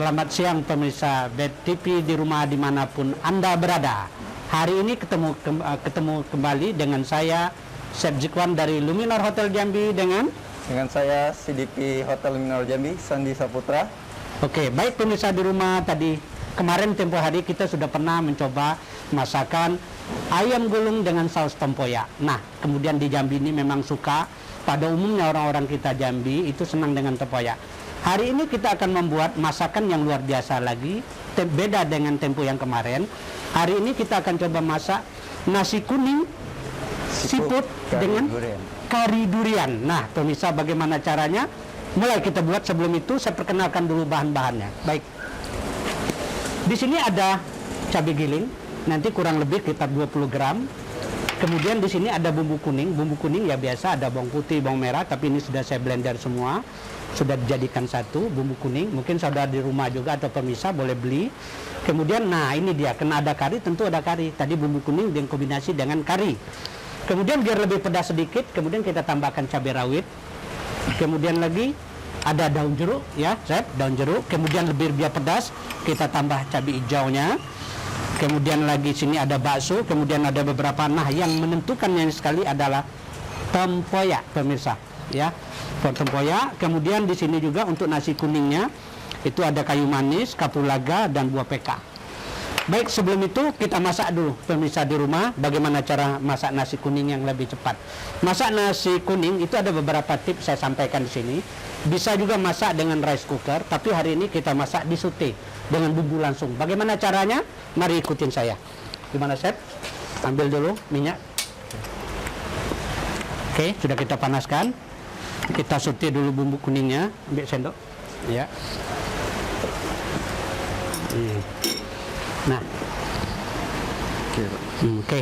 Selamat siang pemirsa BET TV di rumah dimanapun Anda berada. Hari ini ketemu kembali dengan saya, Chef Zikwan dari Luminor Hotel Jambi dengan saya CDP Hotel Luminor Jambi, Sandi Saputra. Oke, baik pemirsa di rumah, tadi kemarin tempo hari kita sudah pernah mencoba masakan ayam gulung dengan saus tempoyak. Nah, kemudian di Jambi ini memang suka, pada umumnya orang-orang kita Jambi itu senang dengan tempoyak. Hari ini kita akan membuat masakan yang luar biasa lagi, beda dengan tempo yang kemarin. Hari ini kita akan coba masak nasi kuning siput dengan kari durian. Nah, pemirsa, bagaimana caranya? Mulai kita buat. Sebelum itu saya perkenalkan dulu bahan-bahannya. Baik. Di sini ada cabai giling, nanti kurang lebih sekitar 20 gram. Kemudian di sini ada bumbu kuning. Bumbu kuning ya biasa, ada bawang putih, bawang merah, tapi ini sudah saya blender semua. Sudah dijadikan satu bumbu kuning. Mungkin saudara di rumah juga atau pemirsa boleh beli. Kemudian nah ini dia, kena ada kari, tentu ada kari. Tadi bumbu kuning dengan kombinasi dengan kari. Kemudian biar lebih pedas sedikit, kemudian kita tambahkan cabai rawit. Kemudian lagi ada daun jeruk ya, Chef, daun jeruk. Kemudian lebih biar pedas, kita tambah cabai hijaunya. Kemudian lagi sini ada bakso, kemudian ada beberapa. Nah, yang menentukannya sekali adalah tempoyak, pemirsa, ya. Tempoyak. Kemudian di sini juga untuk nasi kuningnya itu ada kayu manis, kapulaga dan buah peka. Baik, sebelum itu kita masak dulu, pemirsa di rumah, bagaimana cara masak nasi kuning yang lebih cepat. Masak nasi kuning itu ada beberapa tips saya sampaikan di sini. Bisa juga masak dengan rice cooker, tapi hari ini kita masak di saute dengan bumbu langsung. Bagaimana caranya? Mari ikutin saya. Gimana, Chef? Ambil dulu minyak. Oke, sudah kita panaskan. Kita saute dulu bumbu kuningnya. Ambil sendok. Ya. Nah, oke.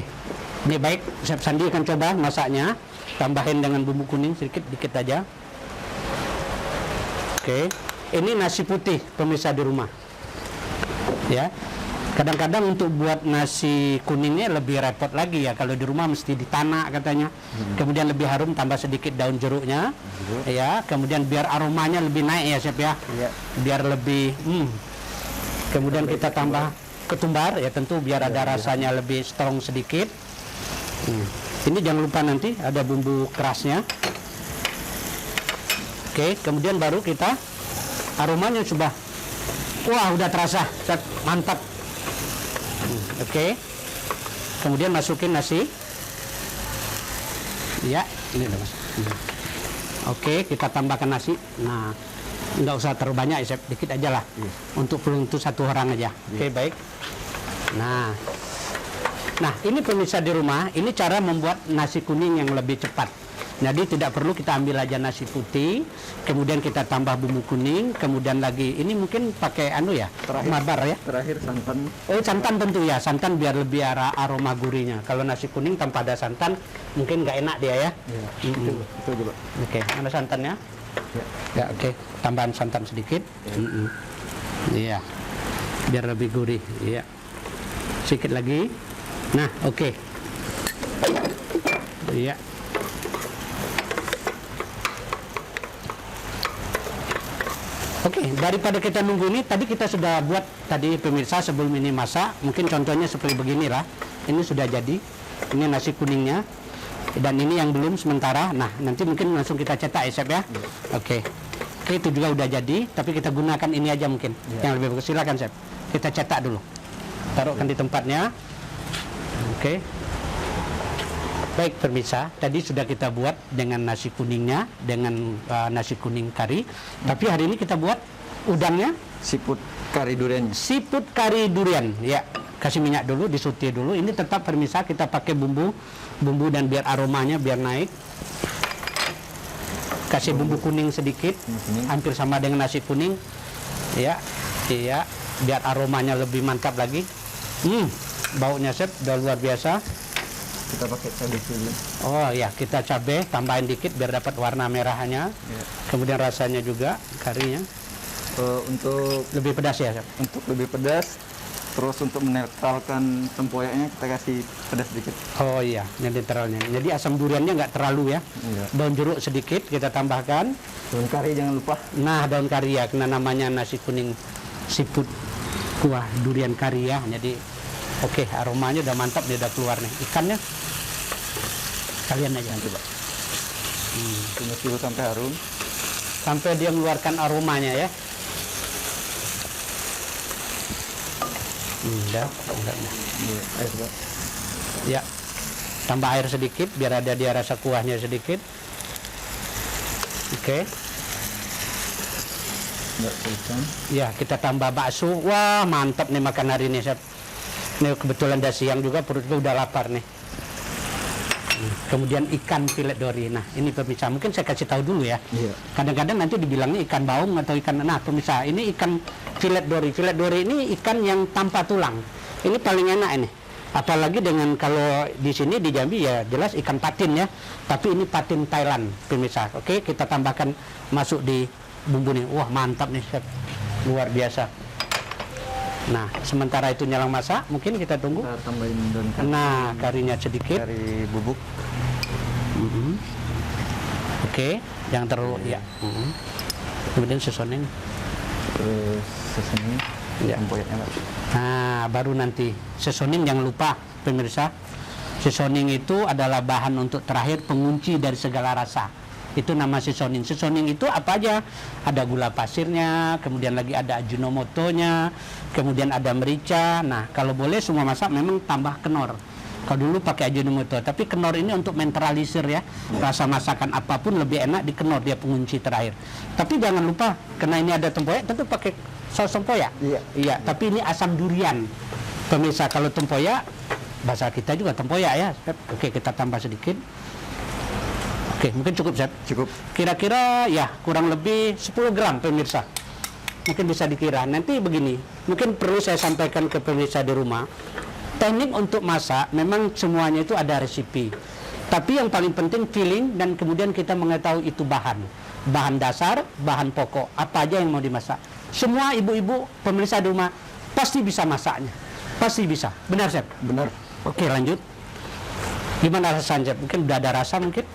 Ini baik, Chef Sandi akan coba masaknya. Tambahin dengan bumbu kuning sedikit, dikit aja. Oke, ini nasi putih pemirsa di rumah. Ya, kadang-kadang untuk buat nasi kuningnya lebih repot lagi ya. Kalau di rumah mesti ditanak katanya. Kemudian lebih harum, tambah sedikit daun jeruknya. Ya, kemudian biar aromanya lebih naik ya, Chef ya. Biar lebih. Kemudian kita tambah ketumbar ya, tentu biar ada rasanya lebih strong sedikit. Ini jangan lupa nanti ada bumbu kerasnya. Oke, kemudian baru kita aromanya sudah, wah udah terasa, mantap. Oke, kemudian masukin nasi. Ya, ini udah masuk. Oke, kita tambahkan nasi. Nah, nggak usah terlalu banyak ya, Chef, dikit aja lah. Untuk satu orang aja. Oke, baik. Nah, ini pemirsa di rumah, ini cara membuat nasi kuning yang lebih cepat. Jadi tidak perlu kita ambil aja nasi putih, kemudian kita tambah bumbu kuning, kemudian lagi ini mungkin pakai marbar ya. Terakhir santan. Oh, santan tentu ya, santan biar lebih aroma gurihnya. Kalau nasi kuning tanpa ada santan mungkin nggak enak dia ya. Itu juga. Oke, mana santannya? Ya, oke. Tambahan santan sedikit. Iya. Biar lebih gurih, iya. Sedikit lagi. Nah, oke. Iya. Oke, daripada kita nunggu ini, tadi kita sudah buat tadi pemirsa sebelum ini masak. Mungkin contohnya seperti beginilah. Ini sudah jadi. Ini nasi kuningnya. Dan ini yang belum sementara. Nah, nanti mungkin langsung kita cetak ya, Chef ya. Oke, itu juga udah jadi. Tapi kita gunakan ini aja mungkin. Yang lebih bagus, silakan, Chef. Kita cetak dulu. Taruhkan di tempatnya. Oke. Baik pemirsa, tadi sudah kita buat dengan nasi kuningnya, dengan nasi kuning kari. Tapi hari ini kita buat udangnya Siput kari durian. Siput kari durian, ya. Kasih minyak dulu, disaute dulu. Ini tetap pemirsa kita pakai bumbu dan biar aromanya biar naik. Kasih bumbu kuning sedikit, hampir sama dengan nasi kuning. Ya, iya, biar aromanya lebih mantap lagi. Baunya, Chef, udah luar biasa. Kita pakai cabai dulu. Oh ya, kita cabai tambahin dikit biar dapat warna merahnya. Kemudian rasanya juga karinya. Untuk lebih pedas ya, Chef? Untuk lebih pedas. Terus untuk menetralkan tempoyaknya kita kasih pedas sedikit. Oh iya, netralnya. Jadi asam duriannya nggak terlalu ya. Daun jeruk sedikit kita tambahkan. Daun kari jangan lupa. Nah, daun kari ya, karena namanya nasi kuning siput kuah durian kari ya. Jadi oke, aromanya udah mantap, dia udah keluar nih. Ikannya kalian aja coba. Tumis dulu sampai harum. Sampai dia mengeluarkan aromanya ya. Udah. Iya, air Pak. Ya. Tambah air sedikit biar ada dia rasa kuahnya sedikit. Oke. Nggak kencang. Ya, kita tambah bakso. Wah, mantap nih makan hari ini, Chef. Ini kebetulan udah siang juga, perutku udah lapar nih. Kemudian ikan filet dori. Nah, ini pemirsa, mungkin saya kasih tahu dulu ya. Iya. Kadang-kadang nanti dibilangnya ikan baung atau ikan. Nah, pemirsa, ini ikan filet dori. Filet dori ini ikan yang tanpa tulang. Ini paling enak ini. Apalagi dengan kalau di sini di Jambi ya jelas ikan patin ya. Tapi ini patin Thailand, pemirsa. Oke, kita tambahkan masuk di bumbu nih. Wah, mantap nih, Chef. Luar biasa. Nah, sementara itu nyelang masak, mungkin kita tunggu. Kita tambahin daun kari. Nah, karinya sedikit. Kari bubuk. Oke, jangan terlalu ya. Kemudian sesoning. Terus sesoning. Ya. Tempoyaknya Pak. Nah, baru nanti sesoning, jangan lupa pemirsa. Sesoning itu adalah bahan untuk terakhir pengunci dari segala rasa. Itu nama sesoning. Sesoning itu apa aja? Ada gula pasirnya, kemudian lagi ada ajinomotonya, kemudian ada merica. Nah, kalau boleh semua masak memang tambah kenor. Kalau dulu pakai ajinomoto, tapi kenor ini untuk mentralisir ya. Rasa masakan apapun lebih enak di kenor, dia pengunci terakhir. Tapi jangan lupa, karena ini ada tempoyak, tentu pakai saus tempoyak. Iya. Iya, tapi ini asam durian. Pemirsa, kalau tempoyak, bahasa kita juga tempoyak ya. Oke, kita tambah sedikit. Oke, mungkin cukup, Chef. Cukup. Kira-kira ya kurang lebih 10 gram pemirsa. Mungkin bisa dikira. Nanti begini, mungkin perlu saya sampaikan ke pemirsa di rumah. Teknik untuk masak memang semuanya itu ada resipi. Tapi yang paling penting feeling dan kemudian kita mengetahui itu bahan. Bahan dasar, bahan pokok, apa aja yang mau dimasak. Semua ibu-ibu pemirsa di rumah pasti bisa masaknya. Pasti bisa. Benar, Chef? Benar. Oke, lanjut. Gimana rasanya, Chef? Mungkin udah ada rasa mungkin?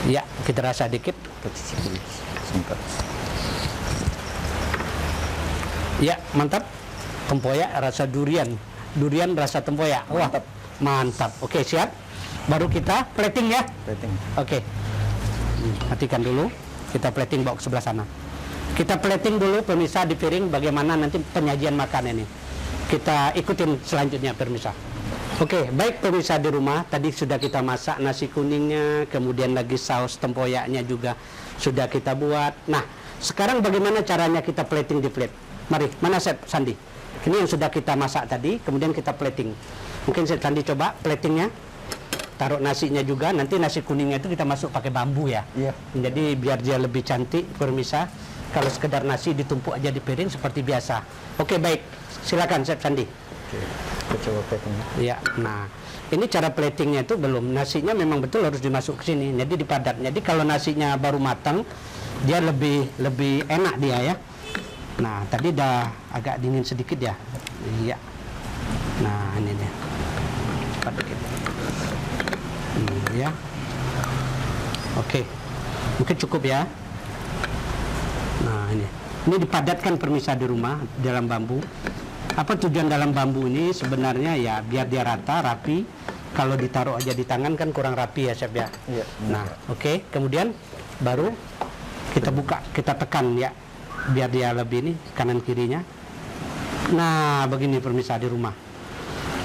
Ya, kita rasa dikit. Kita cicip sebentar. Ya, mantap. Tempoyak rasa durian. Durian rasa tempoyak. Wah, Mantap. mantap. Oke, siap. Baru kita plating ya. Rating. Oke. Matikan dulu. Kita plating bawa ke sebelah sana. Kita plating dulu pemirsa di piring bagaimana nanti penyajian makan ini. Kita ikutin selanjutnya pemirsa. Oke, baik pemirsa di rumah, tadi sudah kita masak nasi kuningnya, kemudian lagi saus tempoyaknya juga sudah kita buat. Nah, sekarang bagaimana caranya kita plating di plate? Mari, mana Chef Sandi? Ini yang sudah kita masak tadi, kemudian kita plating. Mungkin Chef Sandi coba platingnya, taruh nasinya juga, nanti nasi kuningnya itu kita masuk pakai bambu ya. Iya. Jadi biar dia lebih cantik pemirsa. Kalau sekedar nasi ditumpuk aja di piring seperti biasa. Oke, baik, silakan Chef Sandi. Oke. Kita coba plating. Ya, nah ini cara platingnya itu belum, nasinya memang betul harus dimasuk ke sini, jadi dipadat. Jadi kalau nasinya baru matang, dia lebih enak dia ya. Nah tadi udah agak dingin sedikit ya. Iya. Nah ini dia. Cepat dikit. Ya. Oke. Mungkin cukup ya. Nah ini dipadatkan pemirsa di rumah dalam bambu. Apa tujuan dalam bambu ini sebenarnya ya biar dia rata, rapi. Kalau ditaruh aja di tangan kan kurang rapi ya Chef ya. Iya. Nah, oke. Kemudian baru kita buka, kita tekan ya, biar dia lebih ini kanan kirinya. Nah, begini pemirsa di rumah.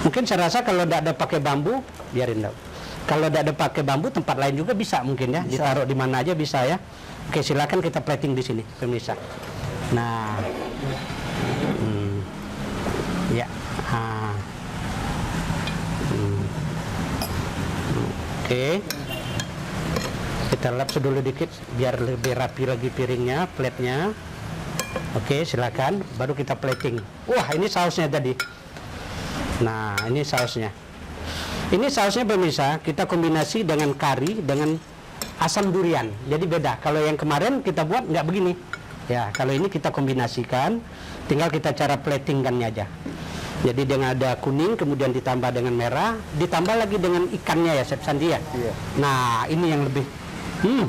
Mungkin saya rasa kalau tidak ada pakai bambu, biarin dong. Kalau tidak ada pakai bambu, tempat lain juga bisa mungkin ya, Bisa. ditaruh di mana aja bisa ya. Oke, silakan kita plating di sini pemirsa. Nah, ya. Oke. Kita lap dulu dikit biar lebih rapi lagi piringnya, plate-nya. Oke, silakan. Baru kita plating. Wah, ini sausnya tadi. Nah, ini sausnya. Ini sausnya pemirsa, kita kombinasi dengan kari dengan asam durian. Jadi beda. Kalau yang kemarin kita buat nggak begini. Ya, kalau ini kita kombinasikan, tinggal kita cara platingkannya aja. Jadi dengan ada kuning, kemudian ditambah dengan merah, ditambah lagi dengan ikannya ya, Chef Sandi ya. Iya. Nah, ini yang lebih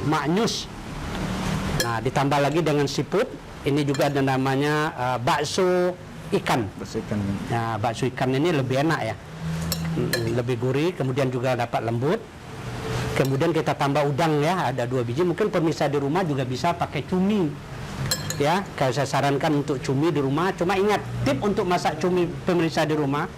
maknyus. Nah, ditambah lagi dengan siput. Ini juga ada namanya bakso ikan. Bersihkan. Nah, bakso ikan ini lebih enak ya, lebih gurih, kemudian juga dapat lembut. Kemudian kita tambah udang ya, ada 2 biji. Mungkin pemirsa di rumah juga bisa pakai cumi. Ya, kalau saya sarankan untuk cumi di rumah. Cuma ingat, tip untuk masak cumi pemirsa di rumah,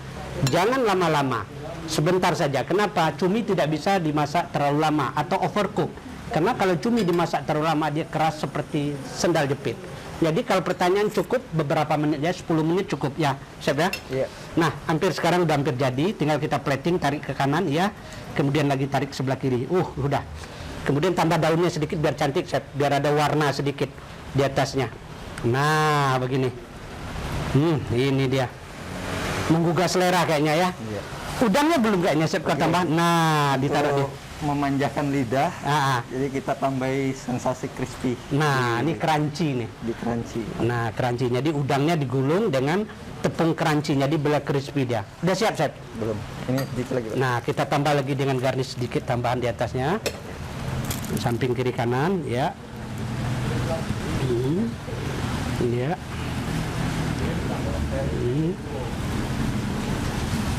jangan lama-lama, sebentar saja. Kenapa? Cumi tidak bisa dimasak terlalu lama atau overcook. Karena kalau cumi dimasak terlalu lama, dia keras seperti sendal jepit. Jadi kalau pertanyaan cukup beberapa menit ya, 10 menit cukup ya, Chef ya. Iya. Nah, sekarang udah hampir jadi, tinggal kita plating, tarik ke kanan ya. Kemudian lagi tarik ke sebelah kiri. Udah. Kemudian tambah daunnya sedikit biar cantik, Chef, biar ada warna sedikit di atasnya. Nah, begini. Ini dia. Menggugah selera kayaknya ya. Iya. Udangnya belum kayaknya, Chef, kita tambah. Nah, ditaruh di. Memanjakan lidah. Ah. Jadi kita tambahi sensasi crispy. Nah, ini crunchy nih. Di crunchy. Nah, crunchy. Jadi udangnya digulung dengan tepung crunchy, jadi bila crispy dia. Udah siap, Chef? Belum. Ini sedikit lagi, Pak. Nah, kita tambah lagi dengan garnish sedikit tambahan di atasnya. Samping kiri kanan, ya. Ya.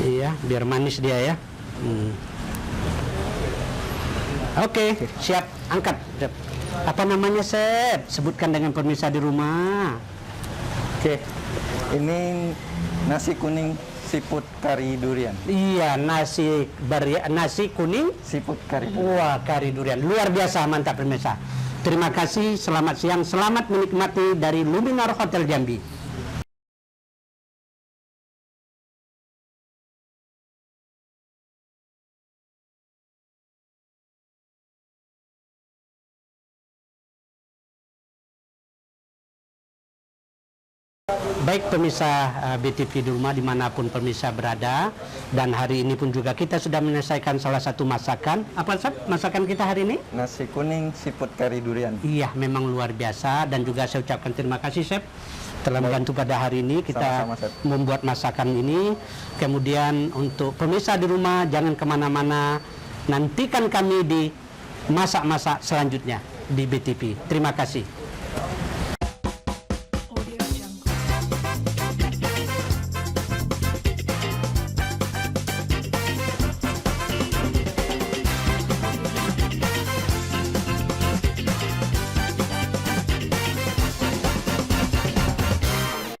Iya, biar manis dia ya. Oke, siap. Angkat, Chef. Apa namanya, Chef? Sebutkan dengan pemirsa di rumah. Oke. Ini nasi kuning seafood kari durian. Iya, nasi kuning. Seafood kari. Wah, kari durian. Luar biasa, mantap pemirsa. Terima kasih, selamat siang, selamat menikmati dari Luminar Hotel Jambi. Baik pemirsa BTV di rumah dimanapun pemirsa berada, dan hari ini pun juga kita sudah menyelesaikan salah satu masakan. Apa, Chef, masakan kita hari ini? Nasi kuning seafood kari durian. Iya, memang luar biasa, dan juga saya ucapkan terima kasih, Chef, telah membantu pada hari ini kita Sama-sama, Chef. membuat masakan ini. Kemudian untuk pemirsa di rumah jangan kemana-mana, nantikan kami di masak-masak selanjutnya di BTV. Terima kasih.